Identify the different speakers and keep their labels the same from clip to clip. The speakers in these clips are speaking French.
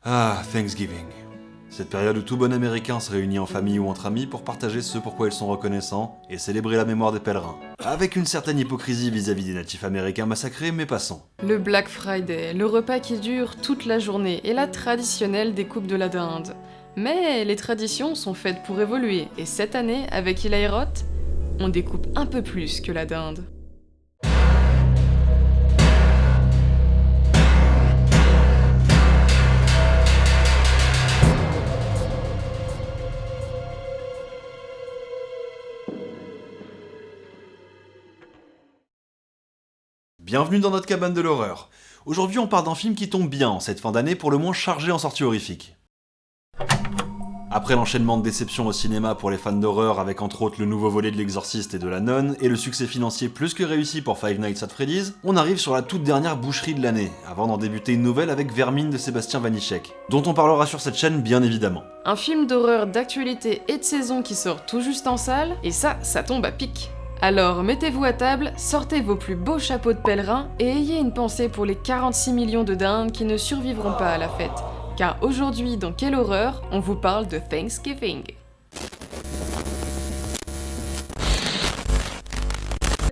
Speaker 1: Ah, Thanksgiving. Cette période où tout bon américain se réunit en famille ou entre amis pour partager ce pourquoi ils sont reconnaissants et célébrer la mémoire des pèlerins. Avec une certaine hypocrisie vis-à-vis des natifs américains massacrés, mais passons.
Speaker 2: Le Black Friday, le repas qui dure toute la journée et la traditionnelle découpe de la dinde. Mais les traditions sont faites pour évoluer, et cette année, avec Eli Roth, on découpe un peu plus que la dinde.
Speaker 1: Bienvenue dans notre cabane de l'horreur. Aujourd'hui on part d'un film qui tombe bien en cette fin d'année pour le moins chargé en sorties horrifiques. Après l'enchaînement de déceptions au cinéma pour les fans d'horreur avec entre autres le nouveau volet de l'Exorciste et de La Nonne et le succès financier plus que réussi pour Five Nights at Freddy's, on arrive sur la toute dernière boucherie de l'année, avant d'en débuter une nouvelle avec Vermine de Sébastien Vanitschek, dont on parlera sur cette chaîne bien évidemment.
Speaker 2: Un film d'horreur d'actualité et de saison qui sort tout juste en salle, et ça tombe à pic. Alors mettez-vous à table, sortez vos plus beaux chapeaux de pèlerin et ayez une pensée pour les 46 millions de dindes qui ne survivront pas à la fête. Car aujourd'hui, dans Quelle horreur, on vous parle de Thanksgiving.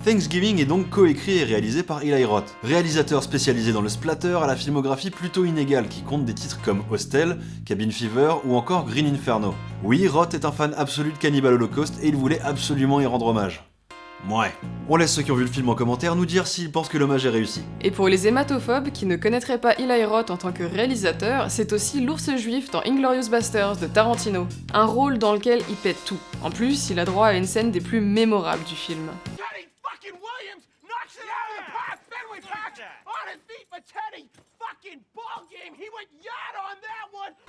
Speaker 1: Thanksgiving est donc coécrit et réalisé par Eli Roth, réalisateur spécialisé dans le splatter à la filmographie plutôt inégale qui compte des titres comme Hostel, Cabin Fever ou encore Green Inferno. Oui, Roth est un fan absolu de Cannibal Holocaust et il voulait absolument y rendre hommage. Ouais. On laisse ceux qui ont vu le film en commentaire nous dire s'ils pensent que l'hommage est réussi.
Speaker 2: Et pour les hématophobes qui ne connaîtraient pas Eli Roth en tant que réalisateur, c'est aussi l'ours juif dans Inglourious Basterds de Tarantino. Un rôle dans lequel il pète tout. En plus, il a droit à une scène des plus mémorables du film.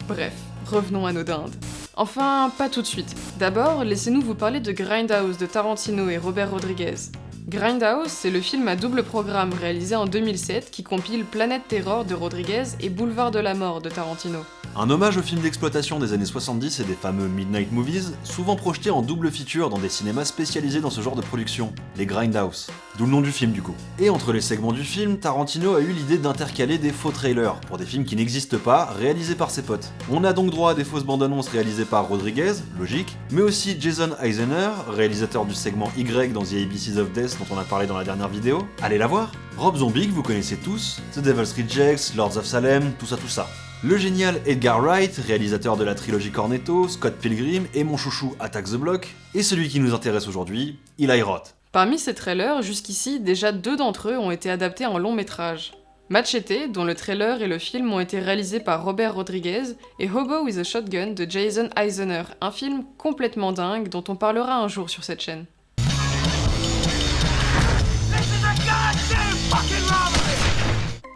Speaker 2: Bref, revenons à nos dindes. Enfin, pas tout de suite. D'abord, laissez-nous vous parler de Grindhouse de Tarantino et Robert Rodriguez. Grindhouse, c'est le film à double programme réalisé en 2007 qui compile Planète Terror de Rodriguez et Boulevard de la Mort de Tarantino.
Speaker 1: Un hommage aux films d'exploitation des années 70 et des fameux Midnight Movies, souvent projetés en double feature dans des cinémas spécialisés dans ce genre de production, les Grindhouse. D'où le nom du film du coup. Et entre les segments du film, Tarantino a eu l'idée d'intercaler des faux trailers pour des films qui n'existent pas, réalisés par ses potes. On a donc droit à des fausses bandes annonces réalisées par Rodriguez, logique, mais aussi Jason Eisner, réalisateur du segment Y dans The ABCs of Death dont on a parlé dans la dernière vidéo. Allez la voir. Rob Zombie que vous connaissez tous, The Devil's Rejects, Lords of Salem, tout ça. Le génial Edgar Wright, réalisateur de la trilogie Cornetto, Scott Pilgrim et mon chouchou Attack the Block, et celui qui nous intéresse aujourd'hui, Eli Roth.
Speaker 2: Parmi ces trailers, jusqu'ici, déjà 2 d'entre eux ont été adaptés en long métrage. Machete, dont le trailer et le film ont été réalisés par Robert Rodriguez, et Hobo with a Shotgun de Jason Eisner, un film complètement dingue dont on parlera un jour sur cette chaîne.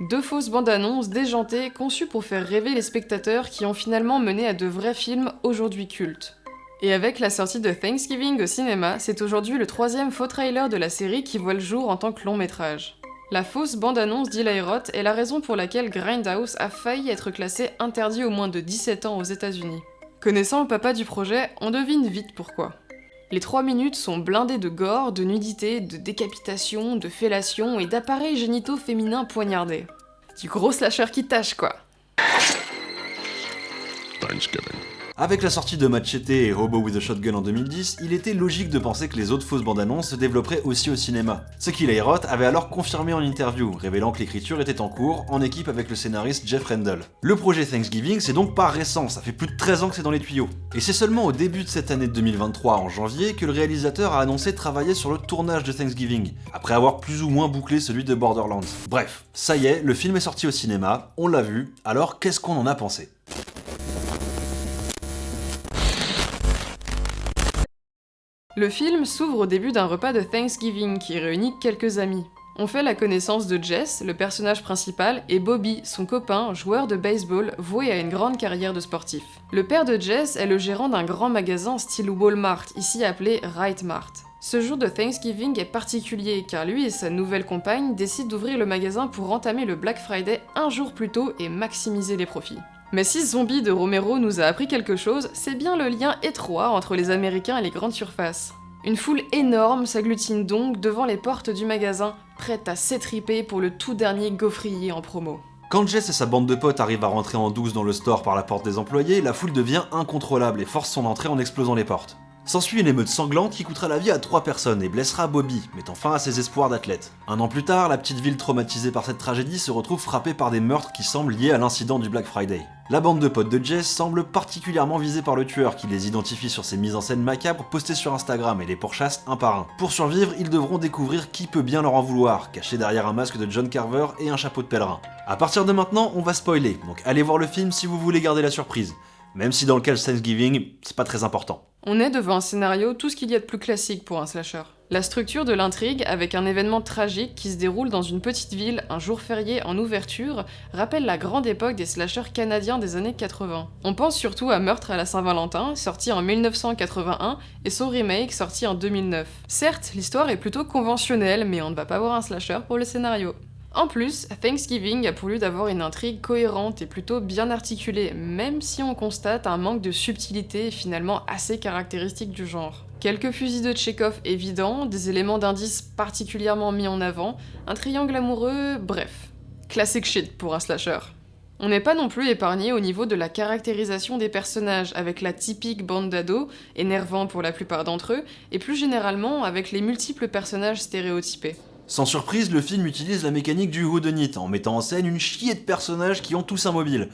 Speaker 2: Deux fausses bandes-annonces déjantées conçues pour faire rêver les spectateurs qui ont finalement mené à de vrais films aujourd'hui cultes. Et avec la sortie de Thanksgiving au cinéma, c'est aujourd'hui le 3e faux trailer de la série qui voit le jour en tant que long métrage. La fausse bande-annonce d'Eli Roth est la raison pour laquelle Grindhouse a failli être classé interdit aux moins de 17 ans aux États-Unis. Connaissant le papa du projet, on devine vite pourquoi. Les 3 minutes sont blindées de gore, de nudité, de décapitation, de fellation et d'appareils génitaux féminins poignardés. Du gros slasher qui tâche quoi.
Speaker 1: Avec la sortie de Machete et Hobo with a Shotgun en 2010, il était logique de penser que les autres fausses bandes annonces se développeraient aussi au cinéma. Ce qu'Eli Roth avait alors confirmé en interview, révélant que l'écriture était en cours, en équipe avec le scénariste Jeff Rendell. Le projet Thanksgiving, c'est donc pas récent, ça fait plus de 13 ans que c'est dans les tuyaux. Et c'est seulement au début de cette année 2023, en janvier, que le réalisateur a annoncé travailler sur le tournage de Thanksgiving, après avoir plus ou moins bouclé celui de Borderlands. Bref, ça y est, le film est sorti au cinéma, on l'a vu, alors qu'est-ce qu'on en a pensé ?
Speaker 2: Le film s'ouvre au début d'un repas de Thanksgiving qui réunit quelques amis. On fait la connaissance de Jess, le personnage principal, et Bobby, son copain, joueur de baseball, voué à une grande carrière de sportif. Le père de Jess est le gérant d'un grand magasin style Walmart, ici appelé Right Mart. Ce jour de Thanksgiving est particulier car lui et sa nouvelle compagne décident d'ouvrir le magasin pour entamer le Black Friday un jour plus tôt et maximiser les profits. Mais si Zombie de Romero nous a appris quelque chose, c'est bien le lien étroit entre les Américains et les grandes surfaces. Une foule énorme s'agglutine donc devant les portes du magasin, prête à s'étriper pour le tout dernier gaufrier en promo.
Speaker 1: Quand Jess et sa bande de potes arrivent à rentrer en douce dans le store par la porte des employés, la foule devient incontrôlable et force son entrée en explosant les portes. S'ensuit une émeute sanglante qui coûtera la vie à 3 personnes et blessera Bobby, mettant fin à ses espoirs d'athlète. Un an plus tard, la petite ville traumatisée par cette tragédie se retrouve frappée par des meurtres qui semblent liés à l'incident du Black Friday. La bande de potes de Jess semble particulièrement visée par le tueur qui les identifie sur ses mises en scène macabres postées sur Instagram et les pourchasse un par un. Pour survivre, ils devront découvrir qui peut bien leur en vouloir, caché derrière un masque de John Carver et un chapeau de pèlerin. À partir de maintenant, on va spoiler, donc allez voir le film si vous voulez garder la surprise. Même si dans le cas de Thanksgiving, c'est pas très important.
Speaker 2: On est devant un scénario tout ce qu'il y a de plus classique pour un slasher. La structure de l'intrigue, avec un événement tragique qui se déroule dans une petite ville un jour férié en ouverture, rappelle la grande époque des slashers canadiens des années 80. On pense surtout à Meurtre à la Saint-Valentin, sorti en 1981, et son remake, sorti en 2009. Certes, l'histoire est plutôt conventionnelle, mais on ne va pas voir un slasher pour le scénario. En plus, Thanksgiving a pour but d'avoir une intrigue cohérente et plutôt bien articulée, même si on constate un manque de subtilité finalement assez caractéristique du genre. Quelques fusils de Tchekhov évidents, des éléments d'indice particulièrement mis en avant, un triangle amoureux, bref. Classic shit pour un slasher. On n'est pas non plus épargné au niveau de la caractérisation des personnages, avec la typique bande d'ados, énervant pour la plupart d'entre eux, et plus généralement avec les multiples personnages stéréotypés.
Speaker 1: Sans surprise, le film utilise la mécanique du whodunit en mettant en scène une chier de personnages qui ont tous un mobile.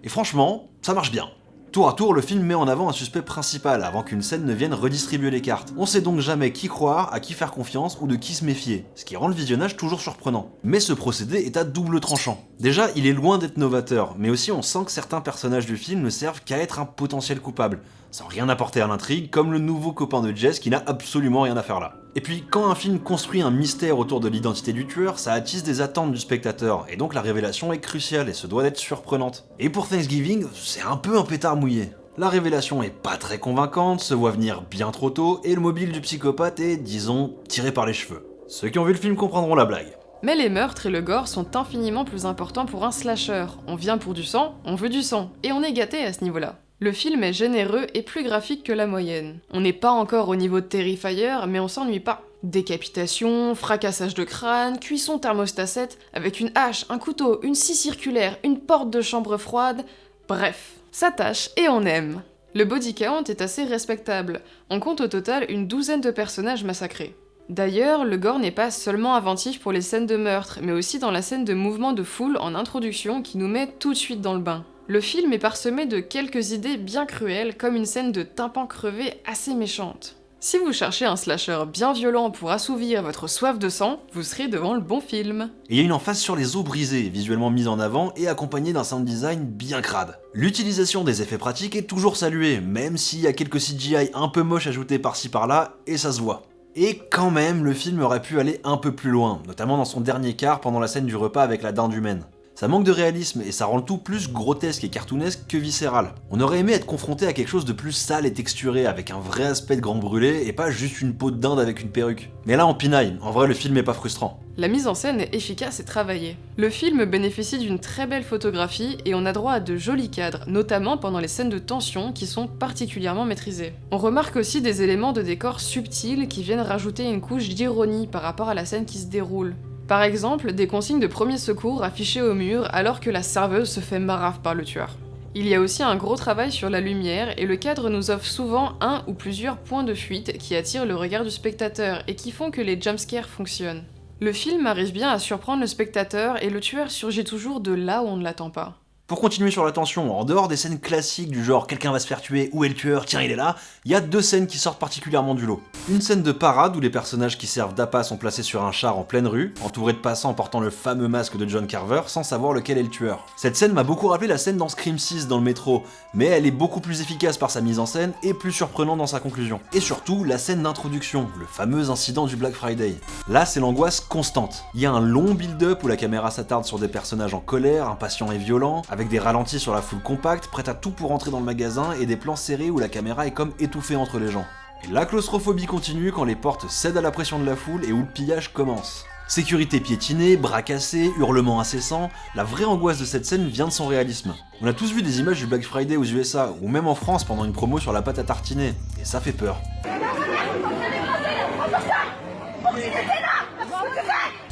Speaker 1: Et franchement, ça marche bien. Tour à tour, le film met en avant un suspect principal avant qu'une scène ne vienne redistribuer les cartes. On sait donc jamais qui croire, à qui faire confiance ou de qui se méfier, ce qui rend le visionnage toujours surprenant. Mais ce procédé est à double tranchant. Déjà, il est loin d'être novateur, mais aussi on sent que certains personnages du film ne servent qu'à être un potentiel coupable, sans rien apporter à l'intrigue, comme le nouveau copain de Jess qui n'a absolument rien à faire là. Et puis, quand un film construit un mystère autour de l'identité du tueur, ça attise des attentes du spectateur, et donc la révélation est cruciale et se doit d'être surprenante. Et pour Thanksgiving, c'est un peu un pétard mouillé. La révélation est pas très convaincante, se voit venir bien trop tôt, et le mobile du psychopathe est, disons, tiré par les cheveux. Ceux qui ont vu le film comprendront la blague.
Speaker 2: Mais les meurtres et le gore sont infiniment plus importants pour un slasher. On vient pour du sang, on veut du sang, et on est gâté à ce niveau-là. Le film est généreux et plus graphique que la moyenne. On n'est pas encore au niveau de Terrifier, mais on s'ennuie pas. Décapitation, fracassage de crâne, cuisson thermostat 7, avec une hache, un couteau, une scie circulaire, une porte de chambre froide... Bref, ça tâche et on aime. Le body count est assez respectable. On compte au total une 12aine de personnages massacrés. D'ailleurs, le gore n'est pas seulement inventif pour les scènes de meurtre, mais aussi dans la scène de mouvement de foule en introduction qui nous met tout de suite dans le bain. Le film est parsemé de quelques idées bien cruelles, comme une scène de tympan crevé assez méchante. Si vous cherchez un slasher bien violent pour assouvir votre soif de sang, vous serez devant le bon film.
Speaker 1: Et il y a une emphase sur les os brisés, visuellement mise en avant et accompagnée d'un sound design bien crade. L'utilisation des effets pratiques est toujours saluée, même s'il y a quelques CGI un peu moches ajoutés par-ci par-là, et ça se voit. Et quand même, le film aurait pu aller un peu plus loin, notamment dans son dernier quart pendant la scène du repas avec la dinde humaine. Ça manque de réalisme et ça rend le tout plus grotesque et cartoonesque que viscéral. On aurait aimé être confronté à quelque chose de plus sale et texturé, avec un vrai aspect de grand brûlé et pas juste une peau de dinde avec une perruque. Mais là on pinaille, en vrai le film est pas frustrant.
Speaker 2: La mise en scène est efficace et travaillée. Le film bénéficie d'une très belle photographie et on a droit à de jolis cadres, notamment pendant les scènes de tension qui sont particulièrement maîtrisées. On remarque aussi des éléments de décor subtils qui viennent rajouter une couche d'ironie par rapport à la scène qui se déroule. Par exemple, des consignes de premier secours affichées au mur alors que la serveuse se fait marave par le tueur. Il y a aussi un gros travail sur la lumière et le cadre nous offre souvent un ou plusieurs points de fuite qui attirent le regard du spectateur et qui font que les jumpscares fonctionnent. Le film arrive bien à surprendre le spectateur et le tueur surgit toujours de là où on ne l'attend pas.
Speaker 1: Pour continuer sur la tension, en dehors des scènes classiques du genre quelqu'un va se faire tuer, où est le tueur, tiens il est là, il y a deux scènes qui sortent particulièrement du lot. Une scène de parade où les personnages qui servent d'appât sont placés sur un char en pleine rue, entourés de passants portant le fameux masque de John Carver sans savoir lequel est le tueur. Cette scène m'a beaucoup rappelé la scène dans Scream 6 dans le métro, mais elle est beaucoup plus efficace par sa mise en scène et plus surprenante dans sa conclusion. Et surtout, la scène d'introduction, le fameux incident du Black Friday. Là c'est l'angoisse constante. Il y a un long build-up où la caméra s'attarde sur des personnages en colère, impatients et violents, avec des ralentis sur la foule compacte, prête à tout pour entrer dans le magasin, et des plans serrés où la caméra est comme étouffée entre les gens. Et la claustrophobie continue quand les portes cèdent à la pression de la foule et où le pillage commence. Sécurité piétinée, bras cassés, hurlements incessants, la vraie angoisse de cette scène vient de son réalisme. On a tous vu des images du Black Friday aux USA, ou même en France pendant une promo sur la pâte à tartiner, et ça fait peur.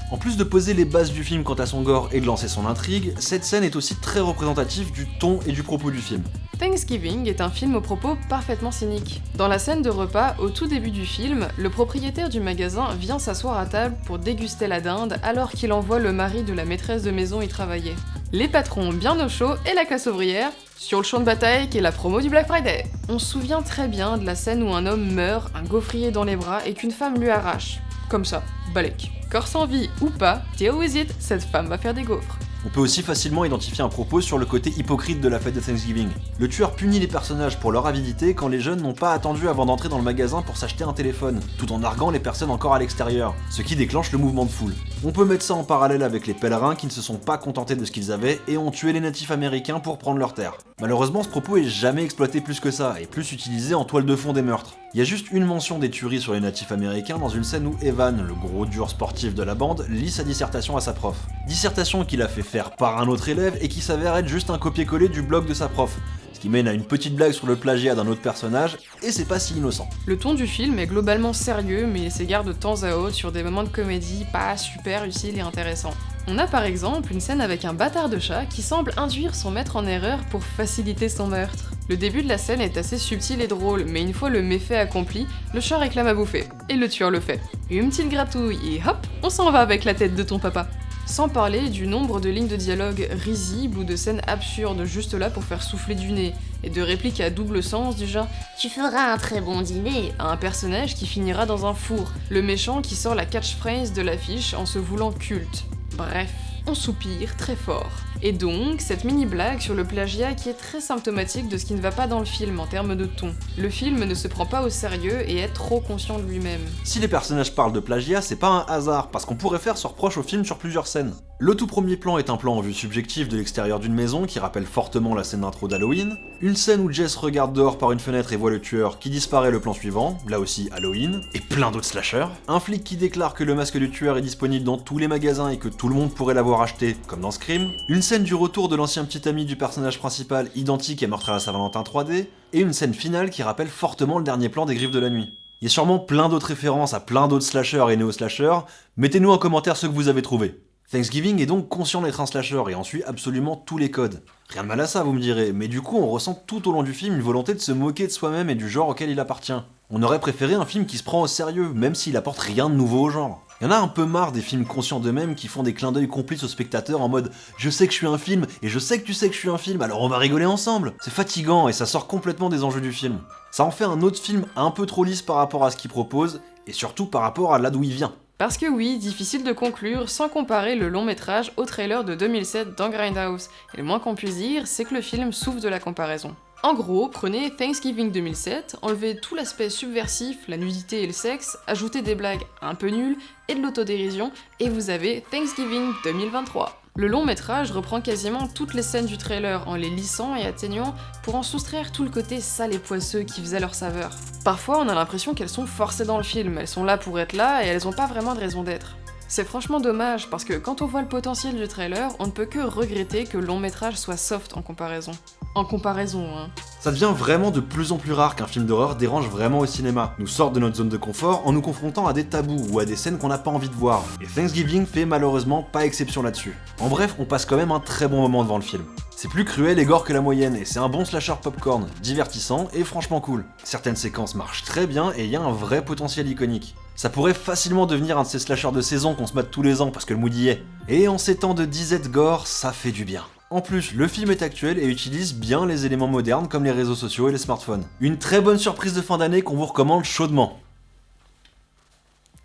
Speaker 1: En plus de poser les bases du film quant à son gore et de lancer son intrigue, cette scène est aussi très représentative du ton et du propos du film.
Speaker 2: Thanksgiving est un film au propos parfaitement cynique. Dans la scène de repas, au tout début du film, le propriétaire du magasin vient s'asseoir à table pour déguster la dinde alors qu'il envoie le mari de la maîtresse de maison y travailler. Les patrons bien au chaud et la classe ouvrière sur le champ de bataille qui est la promo du Black Friday. On se souvient très bien de la scène où un homme meurt, un gaufrier dans les bras et qu'une femme lui arrache. Comme ça, balèque. Corps sans vie ou pas, deal with it, cette femme va faire des gaufres.
Speaker 1: On peut aussi facilement identifier un propos sur le côté hypocrite de la fête de Thanksgiving. Le tueur punit les personnages pour leur avidité quand les jeunes n'ont pas attendu avant d'entrer dans le magasin pour s'acheter un téléphone, tout en narguant les personnes encore à l'extérieur, ce qui déclenche le mouvement de foule. On peut mettre ça en parallèle avec les pèlerins qui ne se sont pas contentés de ce qu'ils avaient et ont tué les natifs américains pour prendre leurs terres. Malheureusement, ce propos est jamais exploité plus que ça, et plus utilisé en toile de fond des meurtres. Il y a juste une mention des tueries sur les natifs américains dans une scène où Evan, le gros dur sportif de la bande, lit sa dissertation à sa prof. Dissertation qu'il a fait faire par un autre élève et qui s'avère être juste un copier-coller du blog de sa prof. Ce qui mène à une petite blague sur le plagiat d'un autre personnage, et c'est pas si innocent.
Speaker 2: Le ton du film est globalement sérieux, mais il s'égare de temps à autre sur des moments de comédie pas super utiles et intéressants. On a par exemple une scène avec un bâtard de chat qui semble induire son maître en erreur pour faciliter son meurtre. Le début de la scène est assez subtil et drôle, mais une fois le méfait accompli, le chat réclame à bouffer, et le tueur le fait. Une petite gratouille et hop, on s'en va avec la tête de ton papa. Sans parler du nombre de lignes de dialogue risibles ou de scènes absurdes juste là pour faire souffler du nez, et de répliques à double sens du genre « Tu feras un très bon dîner » à un personnage qui finira dans un four, le méchant qui sort la catchphrase de l'affiche en se voulant culte. Bref, on soupire très fort. Et donc, cette mini-blague sur le plagiat qui est très symptomatique de ce qui ne va pas dans le film en termes de ton. Le film ne se prend pas au sérieux et est trop conscient de lui-même.
Speaker 1: Si les personnages parlent de plagiat, c'est pas un hasard, parce qu'on pourrait faire ce reproche au film sur plusieurs scènes. Le tout premier plan est un plan en vue subjective de l'extérieur d'une maison qui rappelle fortement la scène d'intro d'Halloween. Une scène où Jess regarde dehors par une fenêtre et voit le tueur qui disparaît le plan suivant, là aussi Halloween, et plein d'autres slashers. Un flic qui déclare que le masque du tueur est disponible dans tous les magasins et que tout le monde pourrait l'avoir acheté, comme dans Scream. Une scène du retour de l'ancien petit ami du personnage principal, identique à Meurtre à la Saint-Valentin 3D, et une scène finale qui rappelle fortement le dernier plan des Griffes de la Nuit. Il y a sûrement plein d'autres références à plein d'autres slashers et néo-slashers, mettez-nous en commentaire ceux que vous avez trouvés. Thanksgiving est donc conscient d'être un slasher et en suit absolument tous les codes. Rien de mal à ça, vous me direz, mais du coup on ressent tout au long du film une volonté de se moquer de soi-même et du genre auquel il appartient. On aurait préféré un film qui se prend au sérieux, même s'il apporte rien de nouveau au genre. Y en a un peu marre des films conscients d'eux-mêmes qui font des clins d'œil complices aux spectateurs en mode « Je sais que je suis un film, et je sais que tu sais que je suis un film, alors on va rigoler ensemble !» C'est fatigant et ça sort complètement des enjeux du film. Ça en fait un autre film un peu trop lisse par rapport à ce qu'il propose, et surtout par rapport à là d'où il vient.
Speaker 2: Parce que oui, difficile de conclure sans comparer le long métrage au trailer de 2007 dans Grindhouse, et le moins qu'on puisse dire, c'est que le film souffre de la comparaison. En gros, prenez Thanksgiving 2007, enlevez tout l'aspect subversif, la nudité et le sexe, ajoutez des blagues un peu nulles et de l'autodérision, et vous avez Thanksgiving 2023. Le long métrage reprend quasiment toutes les scènes du trailer en les lissant et atténuant pour en soustraire tout le côté sale et poisseux qui faisait leur saveur. Parfois on a l'impression qu'elles sont forcées dans le film, elles sont là pour être là et elles ont pas vraiment de raison d'être. C'est franchement dommage parce que quand on voit le potentiel du trailer, on ne peut que regretter que le long métrage soit soft en comparaison. En comparaison, hein.
Speaker 1: Ça devient vraiment de plus en plus rare qu'un film d'horreur dérange vraiment au cinéma, nous sorte de notre zone de confort en nous confrontant à des tabous ou à des scènes qu'on n'a pas envie de voir. Et Thanksgiving fait malheureusement pas exception là-dessus. En bref, on passe quand même un très bon moment devant le film. C'est plus cruel et gore que la moyenne, et c'est un bon slasher popcorn, divertissant et franchement cool. Certaines séquences marchent très bien et il y a un vrai potentiel iconique. Ça pourrait facilement devenir un de ces slashers de saison qu'on se mate tous les ans parce que le mood y est. Et en ces temps de disette gore, ça fait du bien. En plus, le film est actuel et utilise bien les éléments modernes comme les réseaux sociaux et les smartphones. Une très bonne surprise de fin d'année qu'on vous recommande chaudement.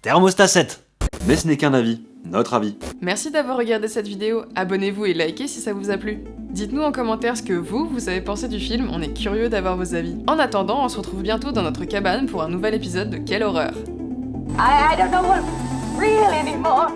Speaker 1: Thermostat 7. Mais ce n'est qu'un avis, notre avis.
Speaker 2: Merci d'avoir regardé cette vidéo, abonnez-vous et likez si ça vous a plu. Dites-nous en commentaire ce que vous avez pensé du film, on est curieux d'avoir vos avis. En attendant, on se retrouve bientôt dans notre cabane pour un nouvel épisode de Quelle horreur.
Speaker 3: I don't know what real anymore.